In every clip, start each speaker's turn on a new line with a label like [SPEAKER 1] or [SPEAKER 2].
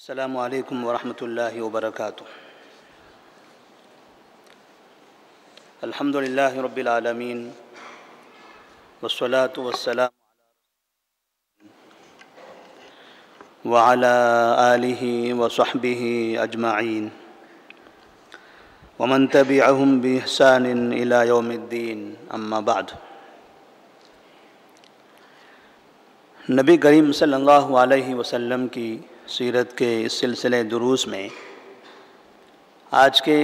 [SPEAKER 1] السلام علیکم ورحمۃ اللہ وبرکاتہ۔ الحمد للہ رب العالمین والصلاة والسلام وعلى آلہ وصحبہ اجمعین ومن تبعہم بإحسان إلی یوم الدین، اما بعد۔ نبی کریم صلی اللہ علیہ وسلم کی سیرت کے اس سلسلے دروس میں آج کے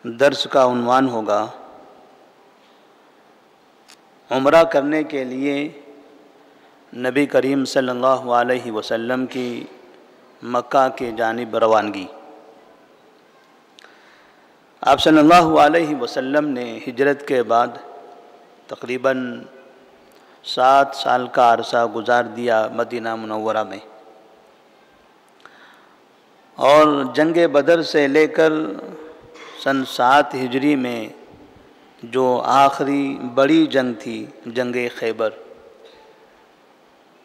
[SPEAKER 1] درس کا عنوان ہوگا عمرہ کرنے کے لیے نبی کریم صلی اللہ علیہ وسلم کی مکہ کی جانب روانگی۔ آپ صلی اللہ علیہ وسلم نے ہجرت کے بعد تقریباً 7 سال کا عرصہ گزار دیا مدینہ منورہ میں، اور جنگ بدر سے لے کر سن 7 ہجری میں جو آخری بڑی جنگ تھی، جنگ خیبر،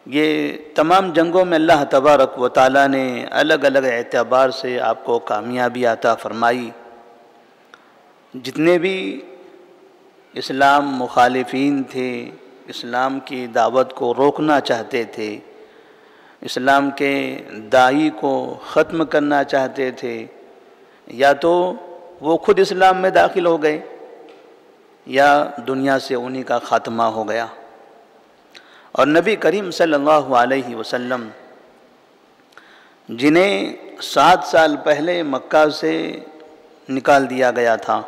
[SPEAKER 1] یہ تمام جنگوں میں اللہ تبارک و تعالیٰ نے الگ الگ اعتبار سے آپ کو کامیابی عطا فرمائی۔ جتنے بھی اسلام مخالفین تھے، اسلام کی دعوت کو روکنا چاہتے تھے، اسلام کے داعی کو ختم کرنا چاہتے تھے، یا تو وہ خود اسلام میں داخل ہو گئے یا دنیا سے انہی کا خاتمہ ہو گیا۔ اور نبی کریم صلی اللہ علیہ وسلم جنہیں 7 سال پہلے مکہ سے نکال دیا گیا تھا،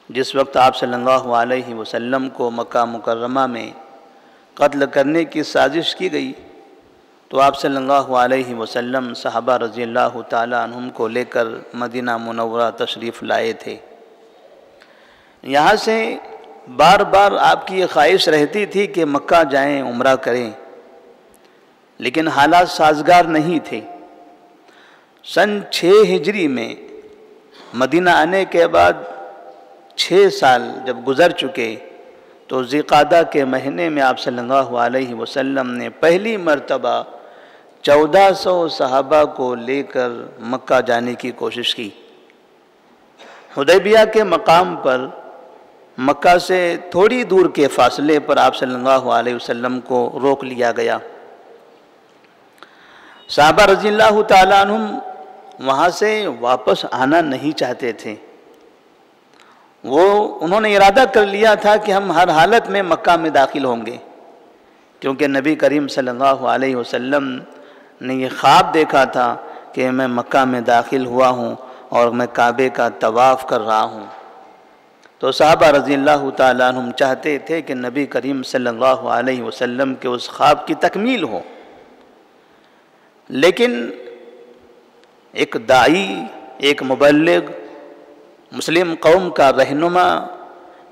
[SPEAKER 1] جس وقت آپ صلی اللہ علیہ وسلم کو مکہ مکرمہ میں قتل کرنے کی سازش کی گئی، تو آپ صلی اللہ علیہ وسلم صحابہ رضی اللہ تعالیٰ عنہم کو لے کر مدینہ منورہ تشریف لائے تھے۔ یہاں سے بار بار آپ کی یہ خواہش رہتی تھی کہ مکہ جائیں، عمرہ کریں، لیکن حالات سازگار نہیں تھے۔ سن 6 ہجری میں مدینہ آنے کے بعد 6 سال جب گزر چکے، تو ذی القعدہ کے مہینے میں آپ صلی اللہ علیہ وسلم نے پہلی مرتبہ 1400 صحابہ کو لے کر مکہ جانے کی کوشش کی۔ حدیبیہ کے مقام پر مکہ سے تھوڑی دور کے فاصلے پر آپ صلی اللہ علیہ وسلم کو روک لیا گیا۔ صحابہ رضی اللہ تعالیٰ عنہم وہاں سے واپس آنا نہیں چاہتے تھے۔ انہوں نے ارادہ کر لیا تھا کہ ہم ہر حالت میں مکہ میں داخل ہوں گے، کیونکہ نبی کریم صلی اللہ علیہ وسلم نے یہ خواب دیکھا تھا کہ میں مکہ میں داخل ہوا ہوں اور میں کعبے کا طواف کر رہا ہوں۔ تو صحابہ رضی اللہ تعالیٰ عنہم چاہتے تھے کہ نبی کریم صلی اللہ علیہ وسلم کے اس خواب کی تکمیل ہو، لیکن ایک داعی، ایک مبلغ، مسلم قوم کا رہنما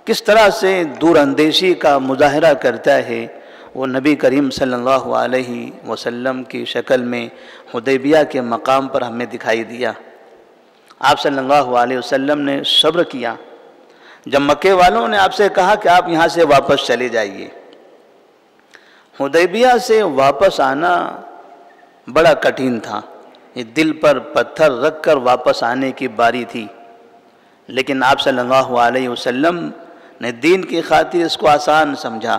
[SPEAKER 1] کس طرح سے دور اندیشی کا مظاہرہ کرتا ہے، وہ نبی کریم صلی اللہ علیہ وسلم کی شکل میں حدیبیہ کے مقام پر ہمیں دکھائی دیا۔ آپ صلی اللہ علیہ وسلم نے صبر کیا۔ جب مکے والوں نے آپ سے کہا کہ آپ یہاں سے واپس چلے جائیے، حدیبیہ سے واپس آنا بڑا کٹھن تھا، یہ دل پر پتھر رکھ کر واپس آنے کی باری تھی، لیکن آپ صلی اللہ علیہ وسلم نے دین کی خاطر اس کو آسان سمجھا۔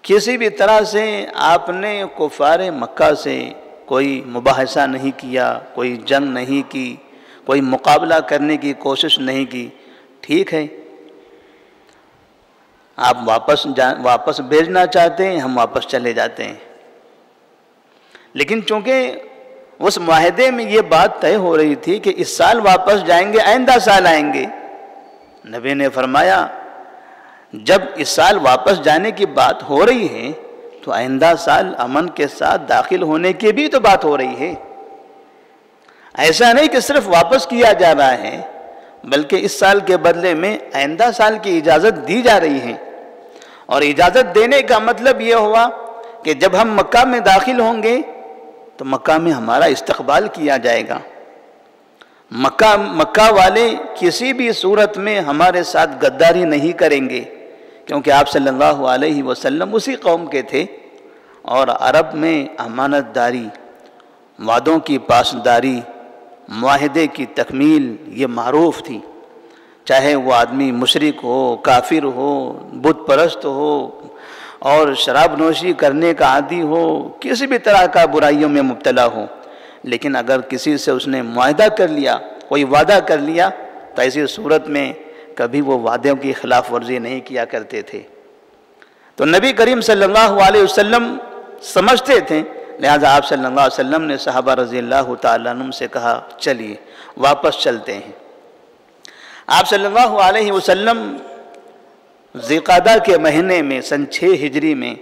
[SPEAKER 1] کسی بھی طرح سے آپ نے کفار مکہ سے کوئی مباحثہ نہیں کیا، کوئی جنگ نہیں کی، کوئی مقابلہ کرنے کی کوشش نہیں کی۔ ٹھیک ہے، آپ واپس بھیجنا چاہتے ہیں، ہم واپس چلے جاتے ہیں، لیکن چونکہ اس معاہدے میں یہ بات طے ہو رہی تھی کہ اس سال واپس جائیں گے، آئندہ سال آئیں گے، نبی نے فرمایا جب اس سال واپس جانے کی بات ہو رہی ہے تو آئندہ سال امن کے ساتھ داخل ہونے کی بھی تو بات ہو رہی ہے۔ ایسا نہیں کہ صرف واپس کیا جا رہا ہے، بلکہ اس سال کے بدلے میں آئندہ سال کی اجازت دی جا رہی ہے، اور اجازت دینے کا مطلب یہ ہوا کہ جب ہم مکہ میں داخل ہوں گے تو مکہ میں ہمارا استقبال کیا جائے گا۔ مکہ والے کسی بھی صورت میں ہمارے ساتھ غداری نہیں کریں گے، کیونکہ آپ صلی اللہ علیہ وسلم اسی قوم کے تھے، اور عرب میں امانت داری، وعدوں کی پاسداری، معاہدے کی تکمیل یہ معروف تھی، چاہے وہ آدمی مشرک ہو، کافر ہو، بت پرست ہو اور شراب نوشی کرنے کا عادی ہو، کسی بھی طرح کا برائیوں میں مبتلا ہو، لیکن اگر کسی سے اس نے معاہدہ کر لیا، کوئی وعدہ کر لیا، تو ایسی صورت میں کبھی وہ وعدوں کی خلاف ورزی نہیں کیا کرتے تھے۔ تو نبی کریم صلی اللہ علیہ وسلم سمجھتے تھے، لہذا آپ صلی اللہ علیہ وسلم نے صحابہ رضی اللہ تعالیٰ عنہم سے کہا چلیے واپس چلتے ہیں۔ آپ صلی اللہ علیہ وسلم ذی القعدہ کے مہینے میں سن 6 ہجری میں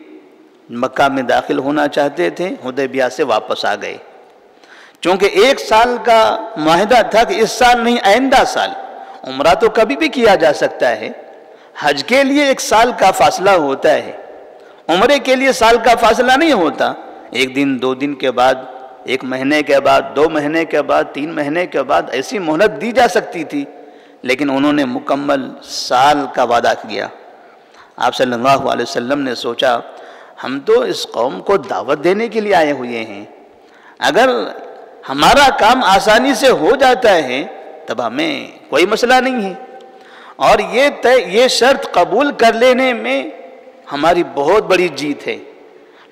[SPEAKER 1] مکہ میں داخل ہونا چاہتے تھے، حدیبیہ سے واپس آ گئے، چونکہ 1 سال کا معاہدہ تھا کہ اس سال نہیں آئندہ سال۔ عمرہ تو کبھی بھی کیا جا سکتا ہے، حج کے لیے 1 سال کا فاصلہ ہوتا ہے، عمرے کے لیے سال کا فاصلہ نہیں ہوتا۔ 1 دن 2 دن کے بعد، 1 مہینے کے بعد، 2 مہینے کے بعد، 3 مہینے کے بعد ایسی مہلت دی جا سکتی تھی، لیکن انہوں نے مکمل سال کا وعدہ کیا۔ آپ صلی اللہ علیہ وسلم نے سوچا ہم تو اس قوم کو دعوت دینے کے لیے آئے ہوئے ہیں، اگر ہمارا کام آسانی سے ہو جاتا ہے تب ہمیں کوئی مسئلہ نہیں ہے، اور یہ شرط قبول کر لینے میں ہماری بہت بڑی جیت ہے۔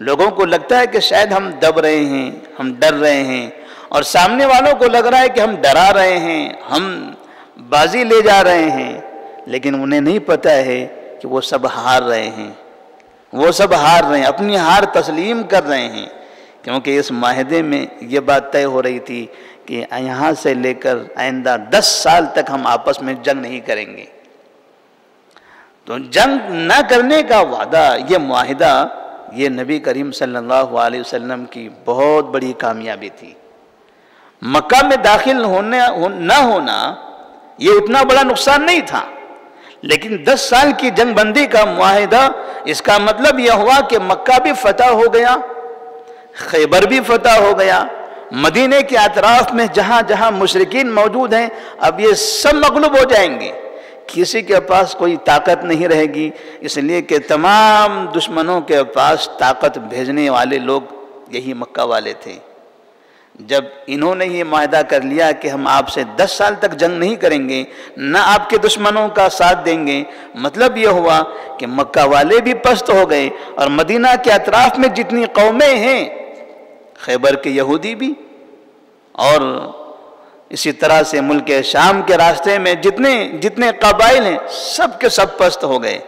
[SPEAKER 1] لوگوں کو لگتا ہے کہ شاید ہم دب رہے ہیں، ہم ڈر رہے ہیں، اور سامنے والوں کو لگ رہا ہے کہ ہم ڈرا رہے ہیں، ہم بازی لے جا رہے ہیں، لیکن انہیں نہیں پتہ ہے کہ وہ سب ہار رہے ہیں، وہ سب ہار رہے ہیں، اپنی ہار تسلیم کر رہے ہیں، کیونکہ اس معاہدے میں یہ بات طے ہو رہی تھی کہ یہاں سے لے کر آئندہ 10 سال تک ہم آپس میں جنگ نہیں کریں گے۔ تو جنگ نہ کرنے کا وعدہ، یہ معاہدہ، یہ نبی کریم صلی اللہ علیہ وسلم کی بہت بڑی کامیابی تھی۔ مکہ میں داخل نہ ہونا یہ اتنا بڑا نقصان نہیں تھا، لیکن 10 سال کی جنگ بندی کا معاہدہ، اس کا مطلب یہ ہوا کہ مکہ بھی فتح ہو گیا، خیبر بھی فتح ہو گیا، مدینے کے اطراف میں جہاں جہاں مشرکین موجود ہیں اب یہ سب مغلوب ہو جائیں گے، کسی کے پاس کوئی طاقت نہیں رہے گی، اس لیے کہ تمام دشمنوں کے پاس طاقت بھیجنے والے لوگ یہی مکہ والے تھے۔ جب انہوں نے یہ معاہدہ کر لیا کہ ہم آپ سے 10 سال تک جنگ نہیں کریں گے، نہ آپ کے دشمنوں کا ساتھ دیں گے، مطلب یہ ہوا کہ مکہ والے بھی پست ہو گئے، اور مدینہ کے اطراف میں جتنی قومیں ہیں، خیبر کے یہودی بھی، اور اسی طرح سے ملک شام کے راستے میں جتنے قبائل ہیں سب کے سب پست ہو گئے۔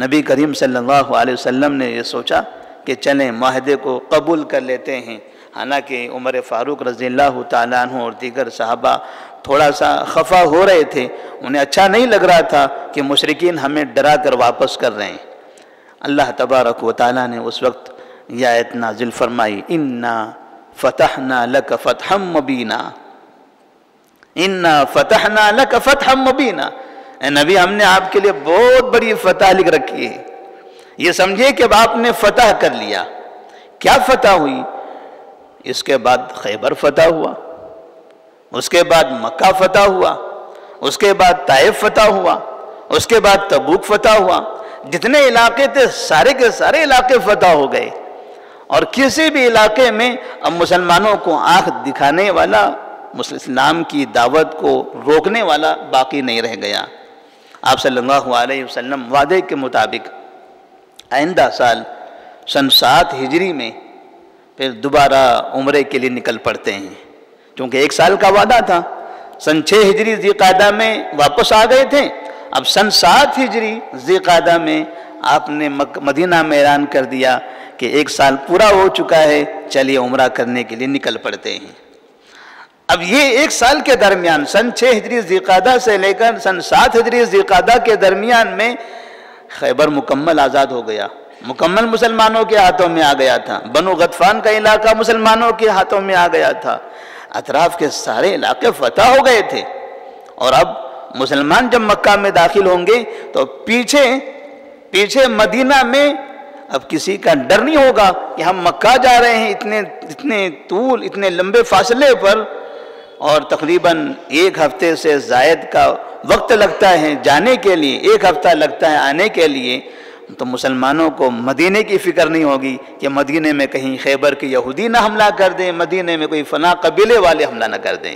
[SPEAKER 1] نبی کریم صلی اللہ علیہ وسلم نے یہ سوچا کہ چلیں معاہدے کو قبول کر لیتے ہیں، حالانکہ عمر فاروق رضی اللہ تعالیٰ عنہ اور دیگر صحابہ تھوڑا سا خفا ہو رہے تھے، انہیں اچھا نہیں لگ رہا تھا کہ مشرکین ہمیں ڈرا کر واپس کر رہے ہیں۔ اللہ تبارک و تعالیٰ نے اس وقت یہ آیت نازل فرمائی، اِنَّا فَتَحْنَا لَكَ فَتْحًا مُبِينًا، اِنَّا فَتَحْنَا لَكَ فَتْحًا مُبِينًا، اے نبی ہم نے آپ کے لیے بہت بڑی فتح لکھ رکھی ہے۔ یہ سمجھے کہ اب آپ نے فتح کر لیا۔ کیا فتح ہوئی؟ اس کے بعد خیبر فتح ہوا، اس کے بعد مکہ فتح ہوا، اس کے بعد طائف فتح ہوا، اس کے بعد تبوک فتح ہوا، جتنے علاقے تھے سارے کے سارے علاقے فتح ہو گئے، اور کسی بھی علاقے میں اب مسلمانوں کو آنکھ دکھانے والا، اسلام کی دعوت کو روکنے والا باقی نہیں رہ گیا۔ آپ صلی اللہ علیہ وسلم وعدے کے مطابق آئندہ سال سن 7 ہجری میں پھر دوبارہ عمرے کے لیے نکل پڑتے ہیں، چونکہ 1 سال کا وعدہ تھا۔ سن 6 ہجری ذی القعدہ میں واپس آ گئے تھے، اب سن 7 ہجری ذی القعدہ میں آپ نے مدینہ میں اعلان کر دیا کہ 1 سال پورا ہو چکا ہے، چلیے عمرہ کرنے کے لیے نکل پڑتے ہیں۔ اب یہ 1 سال کے درمیان سن 6 ہجری ذی القعدہ سے لے کر سن 7 ہجری ذی القعدہ کے درمیان میں خیبر مکمل آزاد ہو گیا، مکمل مسلمانوں کے ہاتھوں میں آ گیا تھا، بنو غطفان کا علاقہ مسلمانوں کے ہاتھوں میں آ گیا تھا، اطراف کے سارے علاقے فتح ہو گئے تھے، اور اب مسلمان جب مکہ میں داخل ہوں گے تو پیچھے مدینہ میں اب کسی کا ڈر نہیں ہوگا کہ ہم مکہ جا رہے ہیں اتنے لمبے فاصلے پر، اور تقریباً 1 ہفتے سے زائد کا وقت لگتا ہے جانے کے لیے، 1 ہفتہ لگتا ہے آنے کے لیے، تو مسلمانوں کو مدینے کی فکر نہیں ہوگی کہ مدینے میں کہیں خیبر کے یہودی نہ حملہ کر دیں، مدینے میں کوئی فلاں قبیلے والے حملہ نہ کر دیں۔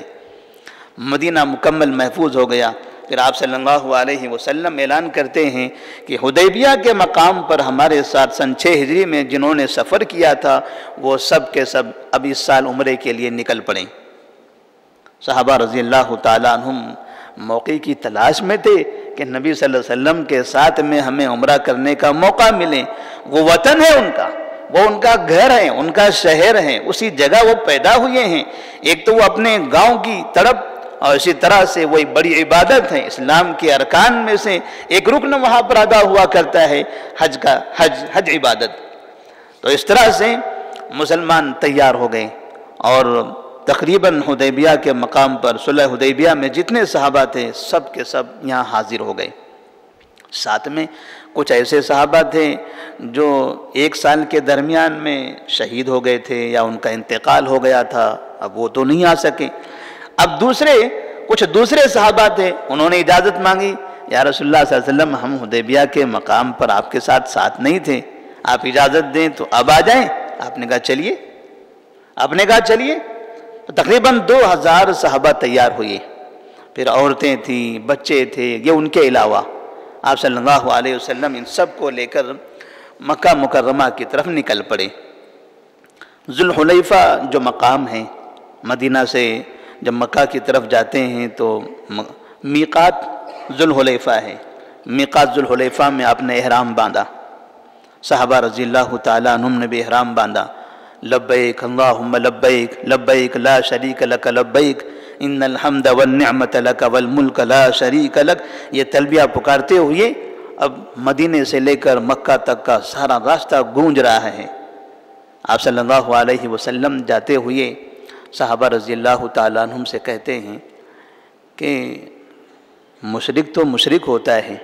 [SPEAKER 1] مدینہ مکمل محفوظ ہو گیا۔ پھر آپ صلی اللہ علیہ وسلم اعلان کرتے ہیں کہ حدیبیہ کے مقام پر ہمارے ساتھ سن 6 ہجری میں جنہوں نے سفر کیا تھا وہ سب کے سب اب اس سال عمرے کے لیے نکل پڑیں۔ صحابہ رضی اللہ تعالیٰ عنہم موقع کی تلاش میں تھے کہ نبی صلی اللہ علیہ وسلم کے ساتھ میں ہمیں عمرہ کرنے کا موقع ملے۔ وہ وطن ہے ان کا، وہ ان کا گھر ہے، ان کا شہر ہے، اسی جگہ وہ پیدا ہوئے ہیں۔ ایک تو وہ اپنے گاؤں کی تڑپ، اور اسی طرح سے وہ ایک بڑی عبادت ہے، اسلام کے ارکان میں سے ایک رکن وہاں پر ادا ہوا کرتا ہے حج عبادت۔ تو اس طرح سے مسلمان تیار ہو گئے اور تقریباً حدیبیہ کے مقام پر صلح حدیبیہ میں جتنے صحابہ تھے سب کے سب یہاں حاضر ہو گئے۔ ساتھ میں کچھ ایسے صحابہ تھے جو 1 سال کے درمیان میں شہید ہو گئے تھے یا ان کا انتقال ہو گیا تھا، اب وہ تو نہیں آ سکے۔ اب کچھ دوسرے صحابہ تھے، انہوں نے اجازت مانگی، یا رسول اللہ صلی اللہ علیہ وسلم ہم حدیبیہ کے مقام پر آپ کے ساتھ نہیں تھے، آپ اجازت دیں تو اب آ جائیں۔ آپ نے کہا چلیے۔ تو تقریباً 2000 صحابہ تیار ہوئے، پھر عورتیں تھیں، بچے تھے، یہ ان کے علاوہ آپ صلی اللہ علیہ وسلم ان سب کو لے کر مکہ مکرمہ کی طرف نکل پڑے۔ ذوالحلیفہ جو مقام ہے، مدینہ سے جب مکہ کی طرف جاتے ہیں تو میقات ذوالحلیفہ ہے، میقات ذوالحلیفہ میں آپ نے احرام باندھا، صحابہ رضی اللہ تعالیٰ عنہم نے بھی احرام باندھا۔ لبیک اللہم لبیک لبیک لا شریک لک لبیک ان الحمد والنعمت لک والملک لا شریک لک، یہ تلبیہ پکارتے ہوئے اب مدینے سے لے کر مکہ تک کا سارا راستہ گونج رہا ہے۔ آپ صلی اللہ علیہ وسلم جاتے ہوئے صحابہ رضی اللہ تعالیٰ عنہم سے کہتے ہیں کہ مشرک تو مشرک ہوتا ہے،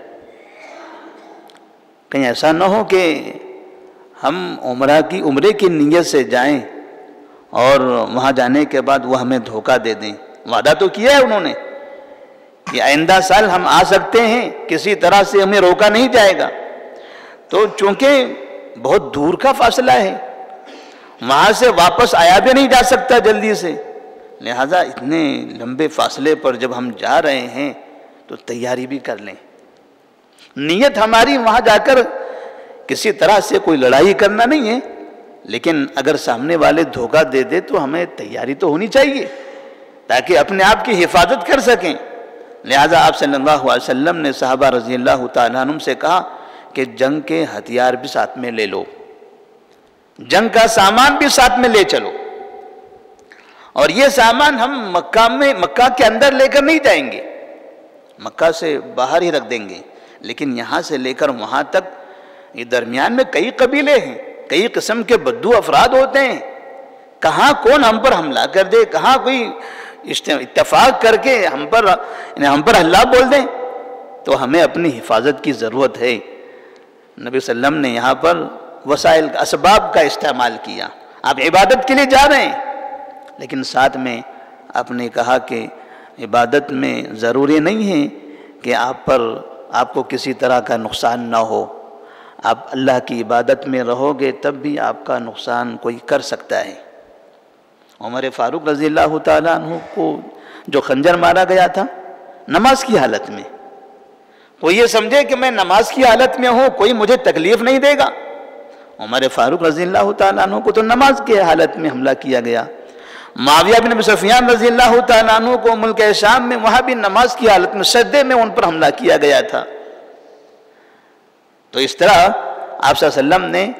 [SPEAKER 1] کہیں ایسا نہ ہو کہ ہم عمرے کی نیت سے جائیں اور وہاں جانے کے بعد وہ ہمیں دھوکہ دے دیں۔ وعدہ تو کیا ہے انہوں نے کہ آئندہ سال ہم آ سکتے ہیں، کسی طرح سے ہمیں روکا نہیں جائے گا۔ تو چونکہ بہت دور کا فاصلہ ہے، وہاں سے واپس آیا بھی نہیں جا سکتا جلدی سے، لہذا اتنے لمبے فاصلے پر جب ہم جا رہے ہیں تو تیاری بھی کر لیں۔ نیت ہماری وہاں جا کر کسی طرح سے کوئی لڑائی کرنا نہیں ہے، لیکن اگر سامنے والے دھوکہ دے دے تو ہمیں تیاری تو ہونی چاہیے تاکہ اپنے آپ کی حفاظت کر سکیں۔ لہذا آپ صلی اللہ علیہ وسلم نے صحابہ رضی اللہ تعالیٰ عنہم سے کہا کہ جنگ کے ہتھیار بھی ساتھ میں لے لو، جنگ کا سامان بھی ساتھ میں لے چلو، اور یہ سامان ہم مکہ کے اندر لے کر نہیں جائیں گے، مکہ سے باہر ہی رکھ دیں گے، لیکن یہاں سے لے کر وہاں تک یہ درمیان میں کئی قبیلے ہیں، کئی قسم کے بدو افراد ہوتے ہیں، کہاں کون ہم پر حملہ کر دے، کہاں کوئی اتفاق کر کے ہم پر حملہ بول دیں، تو ہمیں اپنی حفاظت کی ضرورت ہے۔ نبی صلی اللہ علیہ وسلم نے یہاں پر وسائل اسباب کا استعمال کیا۔ آپ عبادت کے لیے جا رہے ہیں، لیکن ساتھ میں آپ نے کہا کہ عبادت میں ضروری نہیں ہے کہ آپ کو کسی طرح کا نقصان نہ ہو، آپ اللہ کی عبادت میں رہو گے تب بھی آپ کا نقصان کوئی کر سکتا ہے۔ عمر فاروق رضی اللہ تعالیٰ عنہ کو جو خنجر مارا گیا تھا نماز کی حالت میں، وہ یہ سمجھے کہ میں نماز کی حالت میں ہوں، کوئی مجھے تکلیف نہیں دے گا۔ عمر فاروق رضی اللہ تعالیٰ عنہ کو تو نماز کی حالت میں حملہ کیا گیا۔ معاویہ بن ابی سفیان رضی اللہ تعالیٰ عنہ کو ملک شام میں وہاں بھی نماز کی حالت میں سجدے میں ان پر حملہ کیا گیا تھا۔ تو اس طرح آپ صلی اللہ علیہ وسلم نے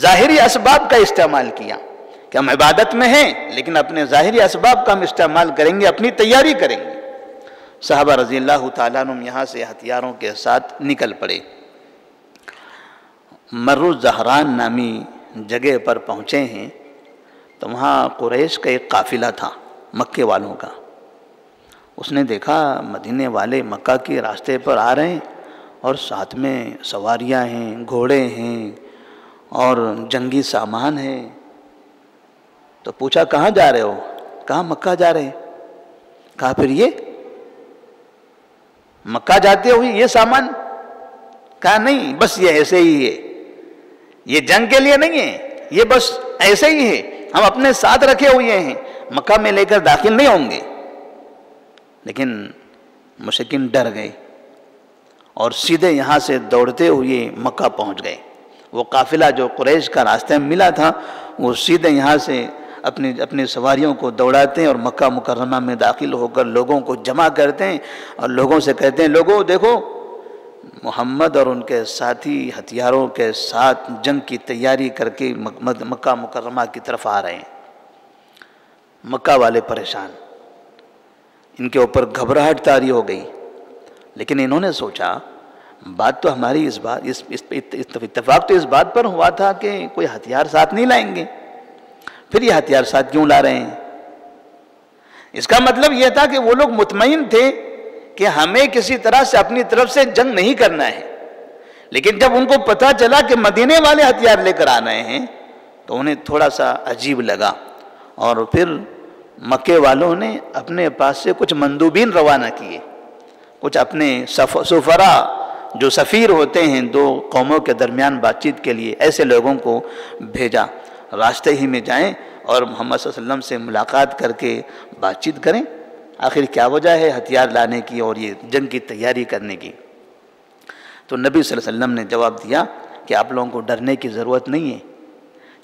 [SPEAKER 1] ظاہری اسباب کا استعمال کیا کہ ہم عبادت میں ہیں لیکن اپنے ظاہری اسباب کا ہم استعمال کریں گے، اپنی تیاری کریں گے۔ صحابہ رضی اللہ تعالیٰ عنہ یہاں سے ہتھیاروں کے ساتھ نکل پڑے۔ مرو زہران نامی جگہ پر پہنچے ہیں تو وہاں قریش کا ایک قافلہ تھا، مکے والوں کا۔ اس نے دیکھا مدینے والے مکہ کے راستے پر آ رہے ہیں اور ساتھ میں سواریاں ہیں، گھوڑے ہیں اور جنگی سامان ہے۔ تو پوچھا کہاں جا رہے ہو؟ کہاں مکہ جا رہے ہیں۔ کہا پھر یہ مکہ جاتے ہوئے یہ سامان؟ کہا نہیں، بس یہ ایسے ہی ہے، یہ جنگ کے لیے نہیں ہے، یہ بس ایسے ہی ہے، ہم اپنے ساتھ رکھے ہوئے ہیں، مکہ میں لے کر داخل نہیں ہوں گے۔ لیکن مشرکین ڈر گئے اور سیدھے یہاں سے دوڑتے ہوئے مکہ پہنچ گئے۔ وہ قافلہ جو قریش کا راستے میں ملا تھا، وہ سیدھے یہاں سے اپنی سواریوں کو دوڑاتے ہیں اور مکہ مکرمہ میں داخل ہو کر لوگوں کو جمع کرتے ہیں اور لوگوں سے کہتے ہیں، لوگوں دیکھو محمد اور ان کے ساتھی ہتھیاروں کے ساتھ جنگ کی تیاری کر کے مکہ مکرمہ کی طرف آ رہے ہیں۔ مکہ والے پریشان، ان کے اوپر گھبراہٹ طاری ہو گئی، لیکن انہوں نے سوچا بات تو ہماری اس اتفاق تو اس بات پر ہوا تھا کہ کوئی ہتھیار ساتھ نہیں لائیں گے، پھر یہ ہتھیار ساتھ کیوں لا رہے ہیں؟ اس کا مطلب یہ تھا کہ وہ لوگ مطمئن تھے کہ ہمیں کسی طرح سے اپنی طرف سے جنگ نہیں کرنا ہے، لیکن جب ان کو پتا چلا کہ مدینے والے ہتھیار لے کر آ رہے ہیں تو انہیں تھوڑا سا عجیب لگا، اور پھر مکے والوں نے اپنے پاس سے کچھ مندوبین روانہ کیے، کچھ اپنے سفرا جو سفیر ہوتے ہیں دو قوموں کے درمیان بات چیت کے لیے، ایسے لوگوں کو بھیجا، راستے ہی میں جائیں اور محمد صلی اللہ علیہ وسلم سے ملاقات کر کے بات چیت کریں، آخر کیا وجہ ہے ہتھیار لانے کی اور یہ جنگ کی تیاری کرنے کی۔ تو نبی صلی اللہ علیہ وسلم نے جواب دیا کہ آپ لوگوں کو ڈرنے کی ضرورت نہیں ہے،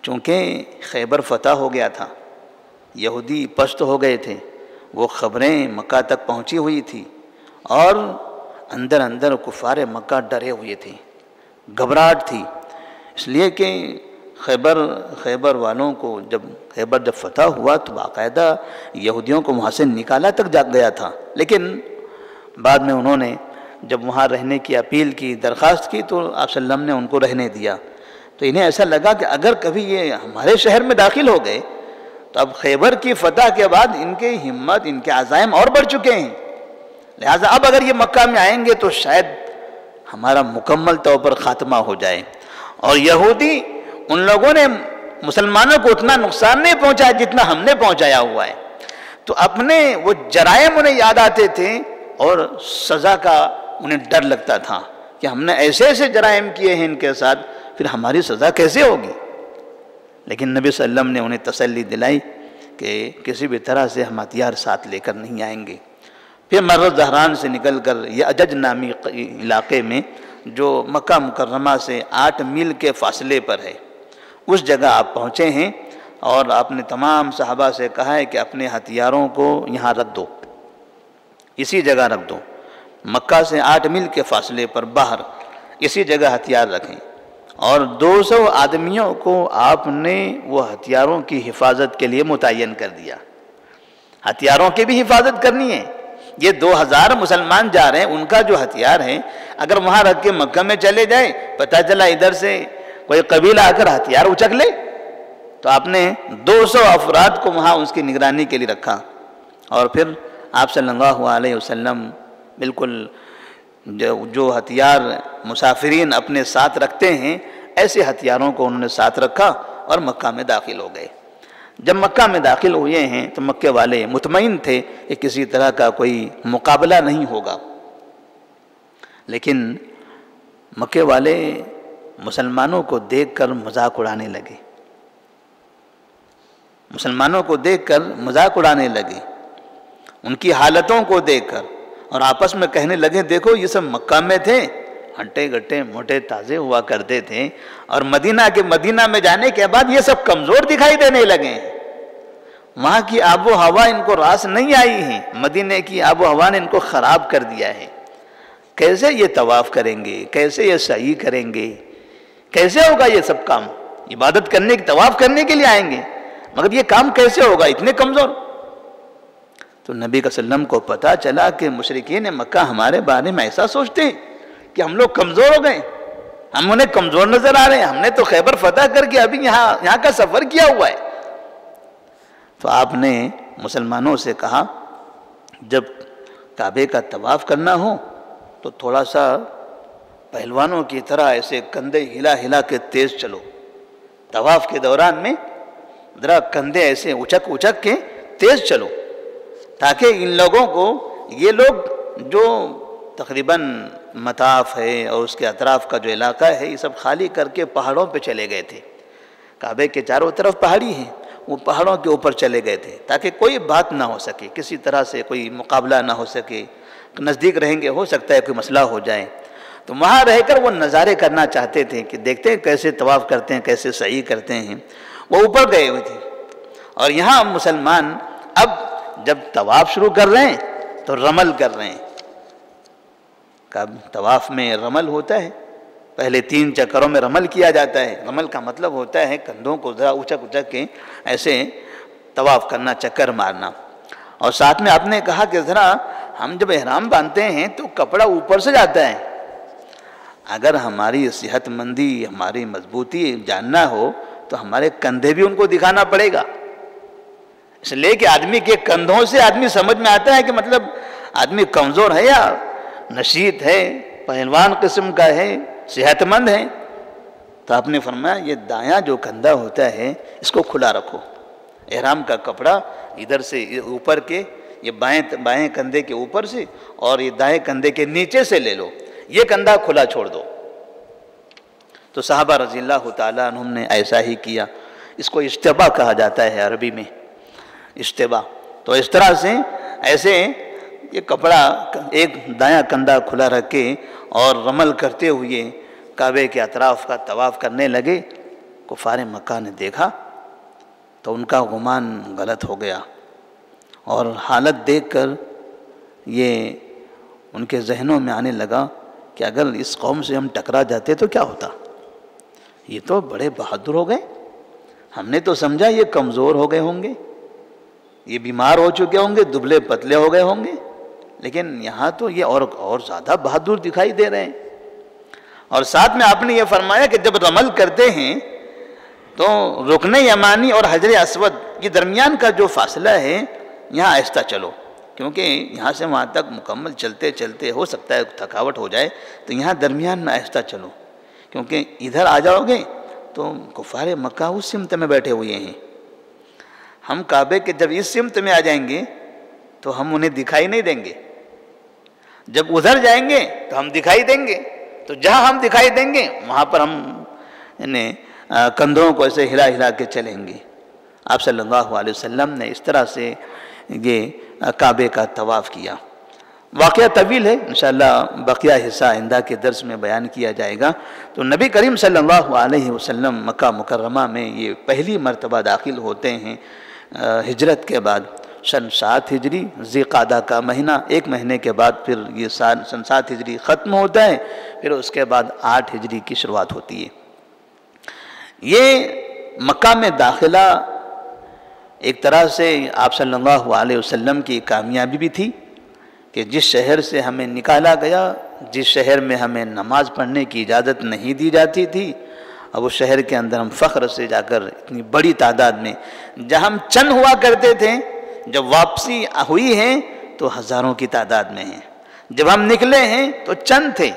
[SPEAKER 1] چونکہ خیبر فتح ہو گیا تھا، یہودی پشت ہو گئے تھے، وہ خبریں مکہ تک پہنچی ہوئی تھی اور اندر اندر کفار مکہ ڈرے ہوئے تھے، گھبراہٹ تھی، اس لیے کہ خیبر والوں کو خیبر جب فتح ہوا تو باقاعدہ یہودیوں کو وہاں سے نکالا تک جا گیا تھا، لیکن بعد میں انہوں نے جب وہاں رہنے کی اپیل کی، درخواست کی، تو آپ صلی اللہ علیہ وسلم نے ان کو رہنے دیا۔ تو انہیں ایسا لگا کہ اگر کبھی یہ ہمارے شہر میں داخل ہو گئے تو اب خیبر کی فتح کے بعد ان کی ہمت، ان کے عزائم اور بڑھ چکے ہیں، لہٰذا اب اگر یہ مکہ میں آئیں گے تو شاید ہمارا مکمل طور پر خاتمہ ہو جائے۔ اور یہودی ان لوگوں نے مسلمانوں کو اتنا نقصان نہیں پہنچایا جتنا ہم نے پہنچایا ہوا ہے، تو اپنے وہ جرائم انہیں یاد آتے تھے اور سزا کا انہیں ڈر لگتا تھا کہ ہم نے ایسے ایسے جرائم کیے ہیں ان کے ساتھ، پھر ہماری سزا کیسے ہوگی؟ لیکن نبی صلی اللہ علیہ وسلم نے انہیں تسلی دلائی کہ کسی بھی طرح سے ہم ہتھیار ساتھ لے کر نہیں آئیں گے۔ پھر مر زہران سے نکل کر یہ اجج نامی علاقے میں جو مکہ مکرمہ سے 8 میل کے فاصلے پر ہے، اس جگہ آپ پہنچے ہیں اور آپ نے تمام صحابہ سے کہا ہے کہ اپنے ہتھیاروں کو یہاں رکھ دو، اسی جگہ رکھ دو، مکہ سے 8 میل کے فاصلے پر باہر اسی جگہ ہتھیار رکھیں، اور 200 آدمیوں کو آپ نے وہ ہتھیاروں کی حفاظت کے لیے متعین کر دیا۔ ہتھیاروں کی بھی حفاظت کرنی ہے، یہ 2000 مسلمان جا رہے ہیں، ان کا جو ہتھیار ہے اگر وہاں رکھ کے مکہ میں چلے جائیں، پتہ چلا ادھر سے کوئی قبیلہ آ کر ہتھیار اچک لے، تو آپ نے 200 افراد کو وہاں اس کی نگرانی کے لیے رکھا۔ اور پھر آپ صلی اللہ علیہ وسلم بالکل جو ہتھیار مسافرین اپنے ساتھ رکھتے ہیں ایسے ہتھیاروں کو انہوں نے ساتھ رکھا اور مکہ میں داخل ہو گئے۔ جب مکہ میں داخل ہوئے ہیں تو مکے والے مطمئن تھے کہ کسی طرح کا کوئی مقابلہ نہیں ہوگا، لیکن مکے والے مسلمانوں کو دیکھ کر مذاق اڑانے لگے، مسلمانوں کو دیکھ کر مذاق اڑانے لگے، ان کی حالتوں کو دیکھ کر، اور آپس میں کہنے لگے دیکھو یہ سب مکہ میں تھے، ہٹے گٹے موٹے تازے ہوا کرتے تھے، اور مدینہ میں جانے کے بعد یہ سب کمزور دکھائی دینے لگے ہیں، وہاں کی آب و ہوا ان کو راس نہیں آئی ہے، مدینے کی آب و ہوا نے ان کو خراب کر دیا ہے، کیسے یہ طواف کریں گے، کیسے یہ سعی کریں گے، کیسے ہوگا یہ سب کام؟ عبادت کرنے کی، طواف کرنے کے لیے آئیں گے، مگر یہ کام کیسے ہوگا، اتنے کمزور؟ تو نبی صلی اللہ علیہ وسلم کو پتا چلا کہ مشرکین مکہ ہمارے بارے میں ایسا سوچتے ہیں کہ ہم لوگ کمزور ہو گئے، ہم انہیں کمزور نظر آ رہے ہیں، ہم نے تو خیبر فتح کر کے ابھی یہاں کا سفر کیا ہوا ہے۔ تو آپ نے مسلمانوں سے کہا جب کعبے کا طواف کرنا ہو تو تھوڑا سا پہلوانوں کی طرح ایسے کندھے ہلا ہلا کے تیز چلو، طواف کے دوران میں ذرا کندھے ایسے اچک اچک کے تیز چلو، تاکہ ان لوگوں کو، یہ لوگ جو تقریباً مطاف ہے اور اس کے اطراف کا جو علاقہ ہے یہ سب خالی کر کے پہاڑوں پہ چلے گئے تھے۔ کعبے کے چاروں طرف پہاڑی ہیں، وہ پہاڑوں کے اوپر چلے گئے تھے تاکہ کوئی بات نہ ہو سکے، کسی طرح سے کوئی مقابلہ نہ ہو سکے۔ نزدیک رہیں گے ہو سکتا ہے کوئی مسئلہ ہو جائے، تو وہاں رہ کر وہ نظارے کرنا چاہتے تھے کہ دیکھتے ہیں کیسے طواف کرتے ہیں، کیسے سعی کرتے ہیں۔ وہ اوپر گئے ہوئے تھے، اور یہاں مسلمان اب جب طواف شروع کر رہے ہیں تو رمل کر رہے ہیں۔ طواف میں رمل ہوتا ہے، پہلے 3 چکروں میں رمل کیا جاتا ہے۔ رمل کا مطلب ہوتا ہے کندھوں کو ذرا اونچک اونچک کے ایسے طواف کرنا، چکر مارنا۔ اور ساتھ میں آپ نے کہا کہ ذرا ہم جب احرام باندھتے ہیں تو کپڑا اوپر سے جاتا ہے، اگر ہماری صحت مندی، ہماری مضبوطی جاننا ہو تو ہمارے کندھے بھی ان کو دکھانا پڑے گا۔ اس لیے کہ آدمی کے کندھوں سے آدمی سمجھ میں آتا ہے کہ مطلب آدمی کمزور ہے یا نشیط ہے، پہلوان قسم کا ہے، صحت مند ہے۔ تو آپ نے فرمایا یہ دایاں جو کندھا ہوتا ہے اس کو کھلا رکھو، احرام کا کپڑا ادھر سے اوپر کے، یہ بائیں کندھے کے اوپر سے اور یہ دائیں کندھے کے نیچے سے لے لو، یہ کندھا کھلا چھوڑ دو۔ تو صحابہ رضی اللہ تعالیٰ عنہم نے ایسا ہی کیا۔ اس کو اشتباع کہا جاتا ہے عربی میں، اشتباع۔ تو اس طرح سے ایسے یہ کپڑا ایک دایاں کندھا کھلا رکھ کے اور رمل کرتے ہوئے کعبے کے اطراف کا طواف کرنے لگے۔ کفار مکہ نے دیکھا تو ان کا گمان غلط ہو گیا، اور حالت دیکھ کر یہ ان کے ذہنوں میں آنے لگا کہ اگر اس قوم سے ہم ٹکرا جاتے تو کیا ہوتا؟ یہ تو بڑے بہادر ہو گئے، ہم نے تو سمجھا یہ کمزور ہو گئے ہوں گے، یہ بیمار ہو چکے ہوں گے، دبلے پتلے ہو گئے ہوں گے، لیکن یہاں تو یہ اور زیادہ بہادر دکھائی دے رہے ہیں۔ اور ساتھ میں آپ نے یہ فرمایا کہ جب رمل کرتے ہیں تو رکن یمانی اور حجر اسود کے درمیان کا جو فاصلہ ہے یہاں آہستہ چلو، کیونکہ یہاں سے وہاں تک مکمل چلتے چلتے ہو سکتا ہے تھکاوٹ ہو جائے، تو یہاں درمیان میں آہستہ چلو، کیونکہ ادھر آ جاؤ گے تو کفار مکہ اس سمت میں بیٹھے ہوئے ہیں، ہم کعبے کے جب اس سمت میں آ جائیں گے تو ہم انہیں دکھائی نہیں دیں گے، جب ادھر جائیں گے تو ہم دکھائی دیں گے، تو جہاں ہم دکھائی دیں گے وہاں پر ہم کندھوں کو ایسے ہلا ہلا کے چلیں گے۔ آپ صلی اللہ علیہ وسلم نے اس طرح سے یہ کعبے کا طواف کیا۔ واقعہ طویل ہے، انشاءاللہ بقیہ حصہ آئندہ کے درس میں بیان کیا جائے گا۔ تو نبی کریم صلی اللہ علیہ وسلم مکہ مکرمہ میں یہ پہلی مرتبہ داخل ہوتے ہیں ہجرت کے بعد، سن 7 ہجری ذی قعدہ کا مہینہ، 1 مہینے کے بعد پھر یہ سن 7 ہجری ختم ہوتا ہے، پھر اس کے بعد 8 ہجری کی شروعات ہوتی ہے۔ یہ مکہ میں داخلہ ایک طرح سے آپ صلی اللہ علیہ وسلم کی کامیابی بھی تھی کہ جس شہر سے ہمیں نکالا گیا، جس شہر میں ہمیں نماز پڑھنے کی اجازت نہیں دی جاتی تھی، اب اس شہر کے اندر ہم فخر سے جا کر اتنی بڑی تعداد میں، جہاں ہم چند ہوا کرتے تھے، جب واپسی ہوئی ہے تو ہزاروں کی تعداد میں ہیں، جب ہم نکلے ہیں تو چند تھے،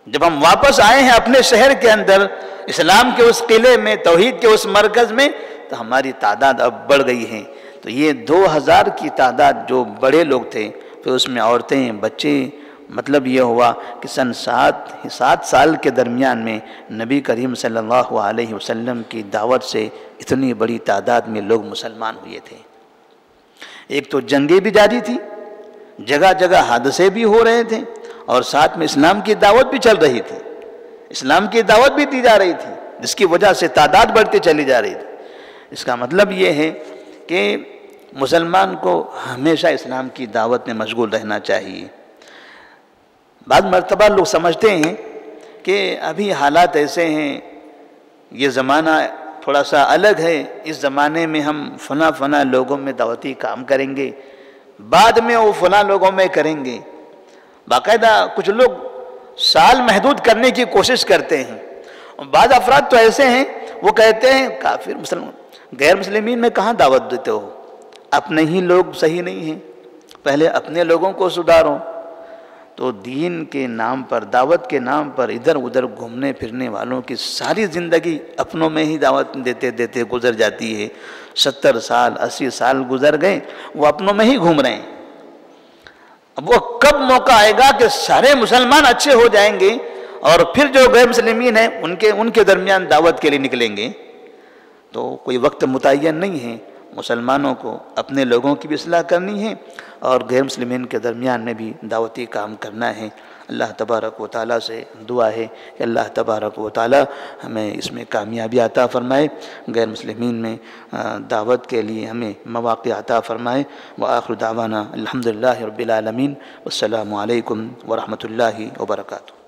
[SPEAKER 1] جب ہم واپس آئے ہیں اپنے شہر کے اندر، اسلام کے اس قلعے میں، توحید کے اس مرکز میں، تو ہماری تعداد اب بڑھ گئی ہے۔ تو یہ 2000 کی تعداد جو بڑے لوگ تھے، پھر اس میں عورتیں، بچے، مطلب یہ ہوا کہ سن 7 سال کے درمیان میں نبی کریم صلی اللہ علیہ وسلم کی دعوت سے اتنی بڑی تعداد میں لوگ مسلمان ہوئے تھے۔ ایک تو جنگیں بھی جاری تھی، جگہ جگہ حادثے بھی ہو رہے تھے، اور ساتھ میں اسلام کی دعوت بھی چل رہی تھی، اسلام کی دعوت بھی دی جا رہی تھی، جس کی وجہ سے تعداد بڑھتی چلی جا رہی تھی۔ اس کا مطلب یہ ہے کہ مسلمان کو ہمیشہ اسلام کی دعوت میں مشغول رہنا چاہیے۔ بعض مرتبہ لوگ سمجھتے ہیں کہ ابھی حالات ایسے ہیں، یہ زمانہ تھوڑا سا الگ ہے، اس زمانے میں ہم فلاں لوگوں میں دعوتی کام کریں گے، بعد میں وہ فلاں لوگوں میں کریں گے۔ باقاعدہ کچھ لوگ سال محدود کرنے کی کوشش کرتے ہیں، اور بعض افراد تو ایسے ہیں وہ کہتے ہیں کافر مسلمان، غیر مسلمین میں کہاں دعوت دیتے ہو، اپنے ہی لوگ صحیح نہیں ہیں، پہلے اپنے لوگوں کو سدھارو۔ تو دین کے نام پر، دعوت کے نام پر ادھر ادھر گھومنے پھرنے والوں کی ساری زندگی اپنوں میں ہی دعوت دیتے دیتے گزر جاتی ہے۔ 70 سال 80 سال گزر گئے، وہ اپنوں میں ہی گھوم رہے ہیں۔ اب وہ کب موقع آئے گا کہ سارے مسلمان اچھے ہو جائیں گے اور پھر جو غیر مسلمین ہیں ان کے درمیان دعوت کے لیے نکلیں گے؟ تو کوئی وقت متعین نہیں ہے، مسلمانوں کو اپنے لوگوں کی بھی اصلاح کرنی ہے اور غیر مسلمین کے درمیان میں بھی دعوتی کام کرنا ہے۔ اللہ تبارک و تعالیٰ سے دعا ہے کہ اللہ تبارک و تعالیٰ ہمیں اس میں کامیابی عطا فرمائے، غیر مسلمین میں دعوت کے لیے ہمیں مواقع عطا فرمائے۔ وآخر دعوانا الحمدللہ رب العالمین، والسلام علیکم ورحمۃ اللہ وبرکاتہ۔